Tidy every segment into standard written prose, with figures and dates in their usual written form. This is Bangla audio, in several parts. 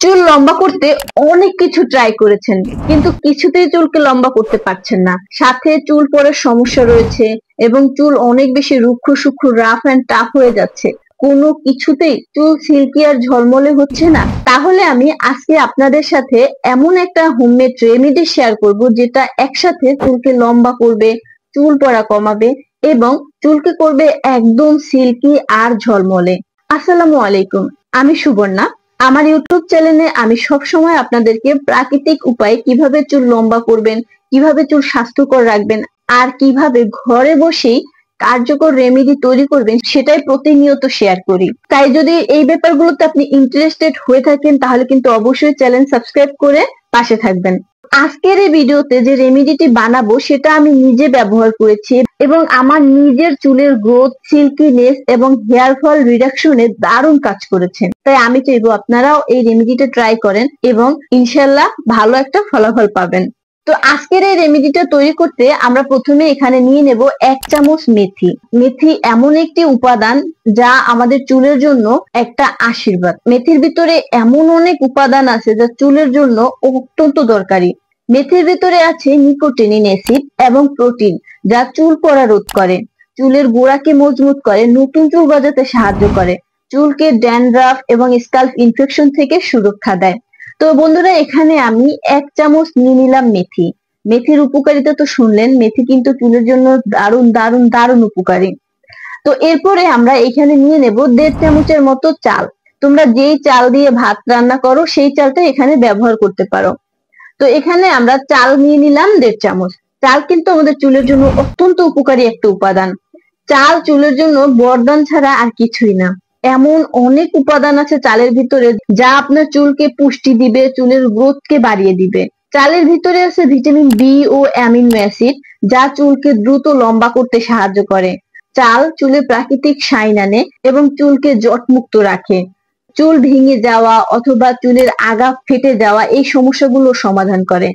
চুল লম্বা করতে অনেক কিছু ট্রাই করেছেন, কিন্তু কিছুতেই চুলকে লম্বা করতে পারছেন না। সাথে চুল পড়ার সমস্যা রয়েছে এবং চুল অনেক বেশি রুক্ষ সূক্ষ্ম রাফ এন্ড টাফ হয়ে যাচ্ছে। কোনো কিছুতেই চুল সিল্কি আর ঝলমলে হচ্ছে না। তাহলে আমি আজকে আপনাদের সাথে এমন একটা হোমমেড রেমেডি শেয়ার করব, যেটা একসাথে চুলকে লম্বা করবে, চুল পড়া কমাবে এবং চুলকে করবে একদম সিল্কি আর ঝলমলে। আসসালামু আলাইকুম, আমি সুবর্ণা। আমার ইউটিউব চ্যানেলে আমি সবসময় আপনাদেরকে প্রাকৃতিক উপায়ে কিভাবে চুল লম্বা করবেন, কিভাবে চুল স্বাস্থ্যকর রাখবেন আর কিভাবে ঘরে বসেই কার্যকর রেমেডি তৈরি করবেন সেটাই প্রতিনিয়ত শেয়ার করি। তাই যদি এই ব্যাপারগুলোতে আপনি ইন্টারেস্টেড হয়ে থাকেন তাহলে কিন্তু অবশ্যই চ্যানেল সাবস্ক্রাইব করে পাশে থাকবেন। আজকের এই ভিডিওতে যে রেমেডিটি বানাবো সেটা আমি নিজে ব্যবহার করেছি এবং আমার নিজের চুলের গ্রোথ, সিল্কিনেস এবং হেয়ার ফল রিডাকশনে দারুণ কাজ করেছে। তাই আমি চাইবো আপনারাও এই রেমেডিটা ট্রাই করেন এবং ইনশাল্লাহ ভালো একটা ফলাফল পাবেন। তো আজকের এই রেমেডিটা তৈরি করতে আমরা প্রথমে এখানে নিয়ে নেব 1 চামচ মেথি। মেথি এমন একটি উপাদান যা আমাদের চুলের জন্য একটা আশীর্বাদ। মেথির ভিতরে এমন অনেক উপাদান আছে যা চুলের জন্য অত্যন্ত দরকারি। মেথির ভিতরে আছে নিকোটিনিন অ্যাসিড এবং প্রোটিন, যা চুল পড়া রোধ করে, চুলের গোড়াকে মজবুত করে, নতুন চুল গজাতে সাহায্য করে, চুলকে ড্যান্ড্রাফ এবং স্ক্যাল্প ইনফেকশন থেকে সুরক্ষা দেয়। তো বন্ধুরা, এখানে আমি 1 চামচ নিয়ে নিলাম মেথি। মেথির উপকারিতা তো শুনলেন, মেথি কিন্তু চুলের জন্য দারুণ দারুণ দারুণ উপকারী। তো এরপরে আমরা এখানে নিয়ে নেব 1.5 চামচের মতো চাল। তোমরা যেই চাল দিয়ে ভাত রান্না করো সেই চালটা এখানে ব্যবহার করতে পারো। তো এখানে আমরা চাল নিয়ে নিলাম 1.5 চামচ। চাল কিন্তু আমাদের চুলের জন্য অত্যন্ত উপকারী একটা উপাদান। চাল চুলের জন্য বরদান ছাড়া আর কিছুই না। এমন অনেক উপাদান আছে চালের ভিতরে যা আপনার চুলকে পুষ্টি দিবে, চুলের গ্রোথকে বাড়িয়ে দিবে। চালের ভিতরে আছে ভিটামিন বি ও অ্যামিনো অ্যাসিড, যা চুলকে দ্রুত লম্বা করতে সাহায্য করে। চাল চুলে প্রাকৃতিক শাইন আনে এবং চুলকে জটমুক্ত রাখে। চুল ভেঙে যাওয়া অথবা চুলের আগা ফেটে যাওয়া এই সমস্যাগুলো সমাধান করে।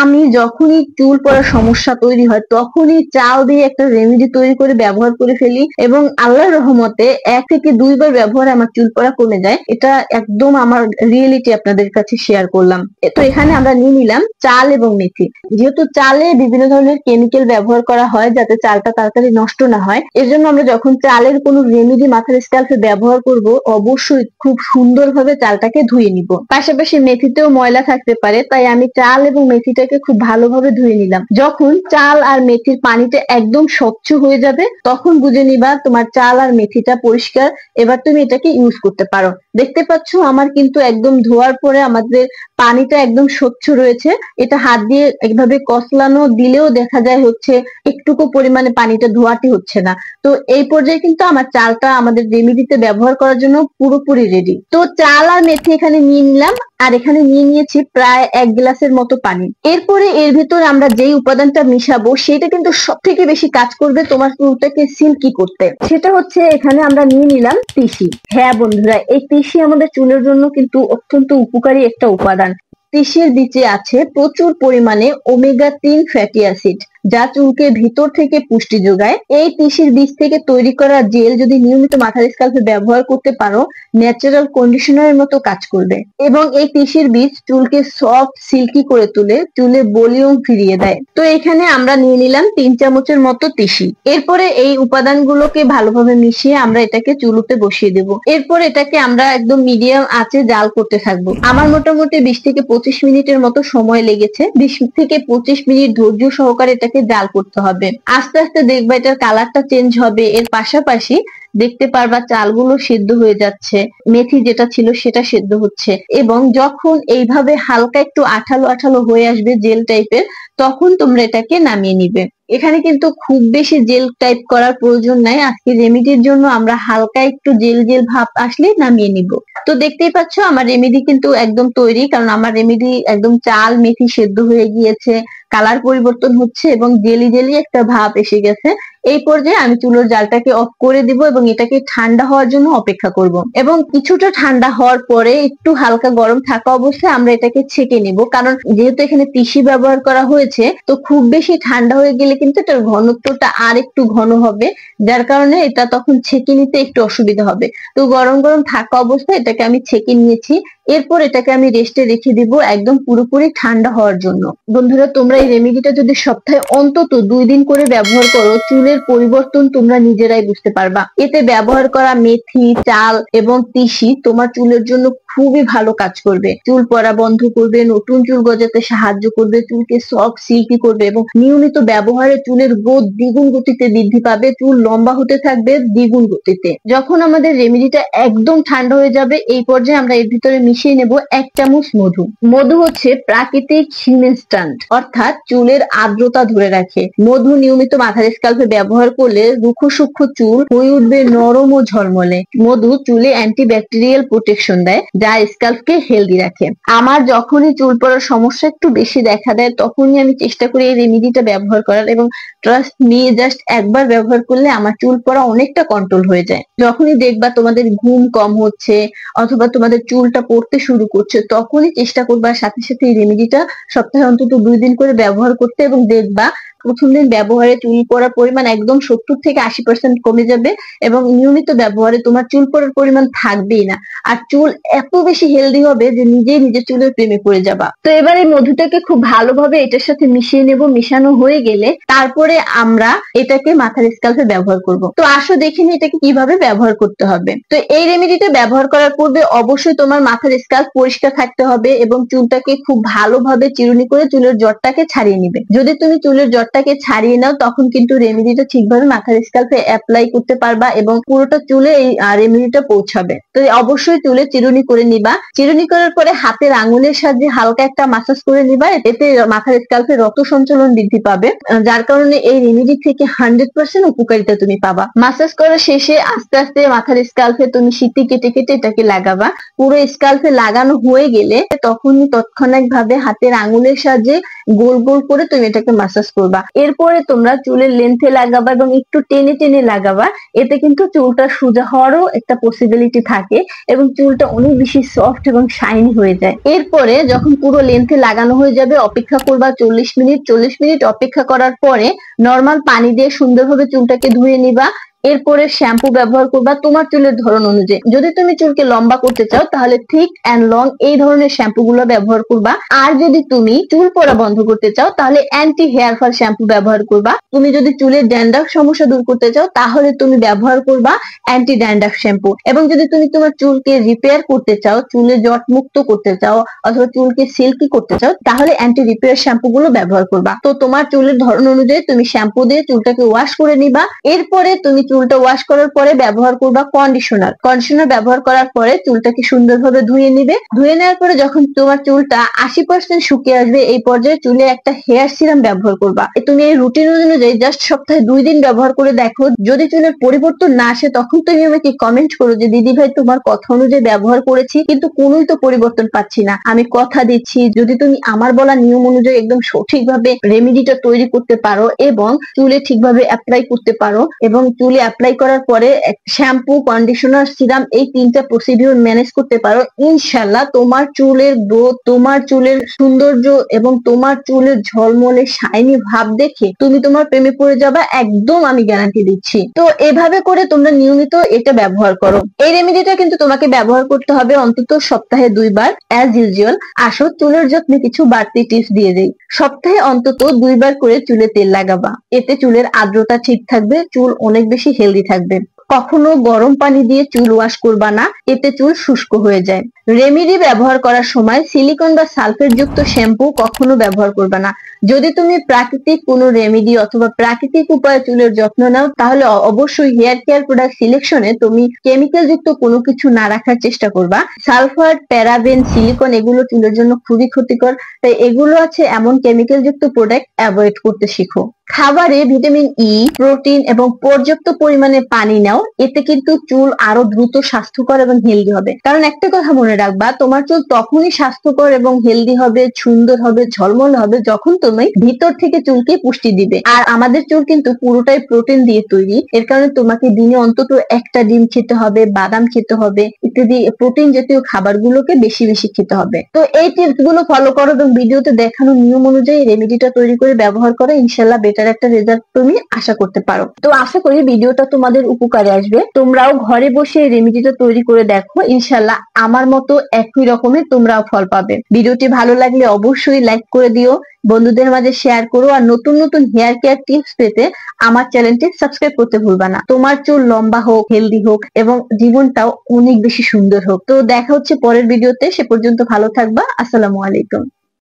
আমি যখনই চুল পড়ার সমস্যা তৈরি হয় তখনই চাল দিয়ে একটা রেমেডি তৈরি করে ব্যবহার করে ফেলি এবং আল্লাহর রহমতে 1 থেকে 2 বার ব্যবহারে আমার চুল পড়া কমে যায়। এটা একদম আমার রিয়েলিটি আপনাদের কাছে শেয়ার করলাম। তো এখানে আমরা নিয়ে নিলাম চাল এবং মেথি। যেহেতু চালে বিভিন্ন ধরনের কেমিক্যাল ব্যবহার করা হয় যাতে চালটা তাড়াতাড়ি নষ্ট না হয়, এর জন্য আমরা যখন চালের কোনো রেমেডি মাথার স্ক্যাল্পে ব্যবহার করব অবশ্যই খুব সুন্দরভাবে চালটাকে ধুয়ে নিব। পাশাপাশি মেথিতেও ময়লা থাকতে পারে, তাই আমি চাল এবং মেথিটাকে খুব ভালোভাবে ধুয়ে নিলাম। যখন চাল আর মেথির পানিটা একদম স্বচ্ছ হয়ে যাবে তখন বুঝে নিবা তোমার চাল আর মেথিটা পরিষ্কার। এবার তুমি এটাকে ইউজ করতে পারো। দেখতে পাচ্ছ আমার কিন্তু একদম ধোয়ার পরে আমাদের পানিটা একদম স্বচ্ছ রয়েছে। এটা হাত দিয়ে একভাবে কসলানো দিলেও দেখা যায় হচ্ছে একটুকু পরিমাণে পানিটা ধোয়াটি হচ্ছে না। তো এই পর্যায়ে কিন্তু আমার চালটা আমাদের রেমেডিতে ব্যবহার করার জন্য পুরোপুরি রেডি। তো চাল আর মেথি এখানে নিয়ে নিলাম আর এখানে নিয়ে নিয়েছি প্রায় 1 গ্লাসের মতো পানি। এরপরে এর ভিতর আমরা যেই উপাদানটা মিশাবো সেটা কিন্তু সব থেকে বেশি কাজ করবে তোমার চুলটাকে সিল্কি করতে। সেটা হচ্ছে এখানে আমরা নিয়ে নিলাম তিসি। হ্যাঁ বন্ধুরা, এই তিসি আমাদের চুলের জন্য কিন্তু অত্যন্ত উপকারী একটা উপাদান। তিসির বীজে আছে প্রচুর পরিমাণে ওমেগা 3 ফ্যাটি অ্যাসিড, যা চুলকে ভিতর থেকে পুষ্টি যোগায়। এই তিসির বীজ থেকে তৈরি করা জেল যদি নিয়মিত মাথার স্ক্যাল্পে ব্যবহার করতে পারো, ন্যাচারাল কন্ডিশনারের মতো কাজ করবে এবং এই তিসির বীজ চুলকে সফট সিল্কি করে তুলে, চুলে ভলিউম ফিরিয়ে দেয়। তো এখানে আমরা নিয়ে নিলাম 3 চামচের মতো তিসি। এরপরে এই উপাদানগুলোকে ভালোভাবে মিশিয়ে আমরা এটাকে চুলোতে বসিয়ে দেব। এরপর এটাকে আমরা একদম মিডিয়াম আঁচে জাল করতে থাকবো। আমার মোটামুটি 20 থেকে 25 মিনিটের মতো সময় লেগেছে। 20 থেকে 25 মিনিট ধৈর্য সহকারে এটাকে জাল করতে হবে। আস্তে আস্তে দেখবা এটার কালারটা চেঞ্জ হবে। এর পাশাপাশি দেখতে পারবা চালগুলো সিদ্ধ হয়ে যাচ্ছে, মেথি যেটা ছিল সেটা সিদ্ধ হচ্ছে এবং যখন এইভাবে হালকা একটু আঠালো আঠালো হয়ে আসবে জেল টাইপের, তখন তোমরা এটাকে নামিয়ে নিবে। এখানে কিন্তু খুব বেশি জেল টাইপ করার প্রয়োজন নাই। আজকে রেমেডির জন্য আমরা হালকা একটু জেল জেল ভাব আসলে নামিয়ে নিব। তো দেখতেই পাচ্ছ আমার রেমেডি কিন্তু একদম তৈরি, কারণ আমার রেমেডি একদম চাল মেথি সেদ্ধ হয়ে গিয়েছে, কালার পরিবর্তন হচ্ছে এবং জেলি জেলি একটা ভাব এসে গেছে। এই পর্যায়ে আমি চুলোর জালটাকে অফ করে দিব এবং এটাকে ঠান্ডা হওয়ার জন্য অপেক্ষা করব। এবং কিছুটা ঠান্ডা হওয়ার পরে একটু হালকা গরম থাকা অবস্থায় আমরা এটাকে ছেঁকে নিব, কারণ যেহেতু এখানে তিসি ব্যবহার করা হয়েছে তো খুব বেশি ঠান্ডা হয়ে গেলে কিন্তু এটার ঘনত্বটা আর একটু ঘন হবে, যার কারণে এটা তখন ছেঁকে নিতে একটু অসুবিধা হবে। তো গরম গরম থাকা অবস্থায় এটাকে আমি ছেঁকে নিয়েছি। এরপর এটাকে আমি রেস্টে রেখে দিব একদম পুরোপুরি ঠান্ডা হওয়ার জন্য। বন্ধুরা, তোমরা এই রেমেডিটা যদি সপ্তাহে অন্তত 2 দিন করে ব্যবহার করো, চুলের পরিবর্তন তোমরা নিজেরাই বুঝতে পারবা। এতে ব্যবহার করা মেথি, চাল এবং তিসি তোমার চুলের জন্য খুবই ভালো কাজ করবে। চুল পড়া বন্ধ করবে, নতুন চুল গজাতে সাহায্য করবে, চুলকে সফট সিল্কি করবে এবং নিয়মিত ব্যবহারে চুলের গ্রোথ দ্বিগুণ গতিতে বৃদ্ধি পাবে, চুল লম্বা হতে থাকবে দ্বিগুণ গতিতে। যখন আমাদের রেমেডিটা একদম ঠান্ডা হয়ে যাবে, এই পর্যায়ে আমরা এর ভিতরে মিশিয়ে নেব 1 চামচ মধু। মধু হচ্ছে প্রাকৃতিক হিউমেস্ট্যান্ট, অর্থাৎ চুলের আর্দ্রতা ধরে রাখে। মধু নিয়মিত মাথার স্কাল্পে ব্যবহার করলে রুক্ষ সূক্ষ্ম চুল হয়ে উঠবে নরম ও ঝলমলে। মধু চুলে অ্যান্টিব্যাকটেরিয়াল প্রোটেকশন দেয়, যা স্কাল্পকে হেলদি রাখে। আমার যখনই চুল পড়ার সমস্যা একটু বেশি দেখা দেয় তখনই আমি চেষ্টা করি এই রেমেডিটা ব্যবহার করার, এবং ট্রাস্ট মি, জাস্ট একবার ব্যবহার করলে আমার চুল পড়া অনেকটা কন্ট্রোল হয়ে যায়। যখনই দেখবা তোমাদের ঘুম কম হচ্ছে অথবা তোমাদের চুলটা পড়তে শুরু করছে, তখনই চেষ্টা করবা সাথে সাথে এই রেমেডিটা সপ্তাহে অন্তত 2 দিন করে ব্যবহার করতে, এবং দেখবা প্রথম দিন ব্যবহারে চুল পড়ার পরিমাণ একদম 70 থেকে 80% কমে যাবে, এবং নিয়মিত ব্যবহারে তোমার চুল পড়ার পরিমাণ থাকবেই না। আর চুল এত বেশি হেলদি হবে যে নিজেই নিজের চুলের প্রেমে পড়ে যাবা। তো এবার এই মধুটাকে খুব ভালোভাবে এটার সাথে মিশিয়ে নেব। মিশানো হয়ে গেলে তারপরে আমরা এটাকে মাথার স্কাল্পে ব্যবহার করব। তো আসো দেখে নি এটাকে কিভাবে ব্যবহার করতে হবে। তো এই রেমেডিটা ব্যবহার করার পূর্বে অবশ্যই তোমার মাথার স্কাল্প পরিষ্কার থাকতে হবে এবং চুলটাকে খুব ভালোভাবে চিরুনি করে চুলের জটটাকে ছাড়িয়ে নিবে। যদি তুমি চুলের জটটাকে ছাড়িয়ে নাও তখন কিন্তু রেমেডিটা ঠিকভাবে মাথার স্কাল্পে অ্যাপ্লাই করতে পারবা এবং পুরোটা চুলে এই রেমেডিটা পৌঁছাবে। তো অবশ্যই চুলে চিরুনি করে নিবা। চিরুনি করার পরে হাতের আঙুলের সাহায্যে হালকা একটা মাসাজ করে নিবা, এতে মাথার স্কাল্পে রক্ত সঞ্চালন বৃদ্ধি পাবে, যার কারণে এই রেমেডি থেকে 100% উপকারিতা তুমি পাবা। মাসাজ করার শেষে আস্তে আস্তে মাথার স্কাল্পে তুমি সিটি কেটে কেটে এটাকে লাগাবা। পুরো স্কাল্পে লাগানো হয়ে গেলে তখনই তৎক্ষণাৎ ভাবে হাতের আঙুলের সাহায্যে গোল গোল করে তুমি এটাকে মাসাজ করবা। এরপরে তোমরা চুলের লেন্থে লাগাবা এবং একটু টেনে টেনে লাগাবা, এতে কিন্তু চুলটা সোজা হওয়ারও একটা পসিবিলিটি থাকে এবং চুলটা অনেক বেশি সফট এবং শাইনি হয়ে যায়। এরপরে যখন পুরো লেন্থে লাগানো হয়ে যাবে অপেক্ষা করবা 40 মিনিট। 40 মিনিট অপেক্ষা করার পরে নর্মাল পানি দিয়ে সুন্দরভাবে চুলটাকে ধুয়ে নিবা। এরপরে শ্যাম্পু ব্যবহার করবা তোমার চুলের ধরন অনুযায়ী। যদি তুমি চুলকে লম্বা করতে চাও তাহলে থিক এন্ড লং এই ধরনের শ্যাম্পু গুলো ব্যবহার করবা। আর যদি তুমি চুল পড়া বন্ধ করতে চাও তাহলে অ্যান্টি হেয়ার ফল শ্যাম্পু ব্যবহার করবা। তুমি যদি চুলের ড্যান্ড্রাফ সমস্যা দূর করতে চাও তাহলে তুমি ব্যবহার করবা অ্যান্টি ড্যান্ড্রাফ শ্যাম্পু। এবং যদি তুমি তোমার চুলকে রিপেয়ার করতে চাও, চুলে জট মুক্ত করতে চাও অথবা চুলকে সিল্কি করতে চাও তাহলে অ্যান্টি রিপেয়ার শ্যাম্পু গুলো ব্যবহার করবা। তো তোমার চুলের ধরন অনুযায়ী তুমি শ্যাম্পু দিয়ে চুলটাকে ওয়াশ করে নিবা। এরপরে তুমি চুলটা ওয়াশ করার পরে ব্যবহার করবা কন্ডিশনার। কন্ডিশনার ব্যবহার করার পরে চুলটাকে সুন্দরভাবে ধুয়ে নিবে। ধুয়ে নেওয়ার পরে যখন তোমার চুলটা 80% শুকিয়ে আসবে এই পর্যায়ে চুলে একটা হেয়ার সিরাম ব্যবহার করবা। তুমি এই রুটিন অনুযায়ী জাস্ট সপ্তাহে 2 দিন ব্যবহার করে দেখো। যদি চুলের পরিবর্তন না আসে তখন তুমি আমাকে কমেন্ট করো যে দিদি ভাই তোমার কথা অনুযায়ী ব্যবহার করেছি কিন্তু কোনোই তো পরিবর্তন পাচ্ছি না। আমি কথা দিচ্ছি যদি তুমি আমার বলা নিয়ম অনুযায়ী একদম সঠিকভাবে রেমেডিটা তৈরি করতে পারো এবং চুলে ঠিকভাবে অ্যাপ্লাই করতে পারো এবং চুলে অ্যাপ্লাই করার পরে শ্যাম্পু, কন্ডিশনার, সিরাম এই 3টা প্রসিডিউর ম্যানেজ করতে পারো, ইনশাআল্লাহ তোমার চুলের গ্রোথ, তোমার চুলের সৌন্দর্য এবং তোমার চুলের ঝলমলে শাইনি ভাব দেখে তুমি তোমার প্রেমে পড়ে যাবা, একদম আমি গ্যারান্টি দিচ্ছি। তো এভাবে করে তোমরা নিয়মিত এটা ব্যবহার করো। এই রেমেডিটা কিন্তু তোমাকে ব্যবহার করতে হবে অন্তত সপ্তাহে 2 বার অ্যাজ ইউজুয়াল। আসো চুলের যত্নে কিছু বাড়তি টিপস দিয়ে দেই। সপ্তাহে অন্তত 2 বার করে চুলে তেল লাগাবা, এতে চুলের আর্দ্রতা ঠিক থাকবে, চুল অনেক বেশি হেলদি থাকবে। কখনো গরম পানি দিয়ে চুল ওয়াশ করবা না, এতে চুল শুষ্ক হয়ে যায়। রেমেডি ব্যবহার করার সময় সিলিকন বা সালফেট যুক্ত শ্যাম্পু কখনো ব্যবহার করবা না। যদি তুমি প্রাকৃতিক কোনো রেমেডি অথবা প্রাকৃতিক উপায়ে চুলের যত্ন নাও তাহলে অবশ্যই হেয়ার কেয়ার প্রোডাক্ট সিলেকশনে তুমি কেমিক্যাল যুক্ত কোনো কিছু না রাখার চেষ্টা করবা। সালফার, প্যারাবেন, সিলিকন এগুলো চুলের জন্য খুবই ক্ষতিকর, তাই এগুলো আছে এমন কেমিক্যাল যুক্ত প্রোডাক্ট অ্যাভয়েড করতে শিখো। খাবারে ভিটামিন ই, প্রোটিন এবং পর্যাপ্ত পরিমাণে পানি নাও, এতে কিন্তু চুল আরো দ্রুত স্বাস্থ্যকর এবং হেলদি হবে। কারণ একটা কথা মনে রাখবা, তোমার চুল তখনই স্বাস্থ্যকর এবং হেলদি হবে, সুন্দর হবে, ঝলমল হবে যখন তুমি ভিতর থেকে চুলকে পুষ্টি দিবে। আর আমাদের চুল কিন্তু পুরোটাই প্রোটিন দিয়ে তৈরি, এর কারণে তোমাকে দিনে অন্তত একটা ডিম খেতে হবে, বাদাম খেতে হবে, ইত্যাদি প্রোটিন জাতীয় খাবারগুলোকে বেশি বেশি খেতে হবে। তো এই টিপস গুলো ফলো করো এবং ভিডিওতে দেখানো নিয়ম অনুযায়ী রেমেডিটা তৈরি করে ব্যবহার করো, ইনশাল্লাহ বেটার একটা রেজাল্ট তুমি আশা করতে পারো। তো আশা করি ভিডিওটা তোমাদের উপকারে আসবে। তোমরাও ঘরে বসে এই রেমেডিটা তৈরি করে দেখো, ইনশাল্লাহ আমার মতো একই রকমের তোমরাও ফল পাবে। ভিডিওটি ভালো লাগলে অবশ্যই লাইক করে দিও, বন্ধুদের মাঝে শেয়ার করো, আর নতুন নতুন হেয়ার কেয়ার টিপস পেতে আমার চ্যানেলটি সাবস্ক্রাইব করতে ভুলবা না। তোমার চুল লম্বা হোক, হেলদি হোক এবং জীবনটাও অনেক বেশি সুন্দর হোক। তো দেখা হচ্ছে পরের ভিডিওতে, সে পর্যন্ত ভালো থাকবা। আসসালামু আলাইকুম।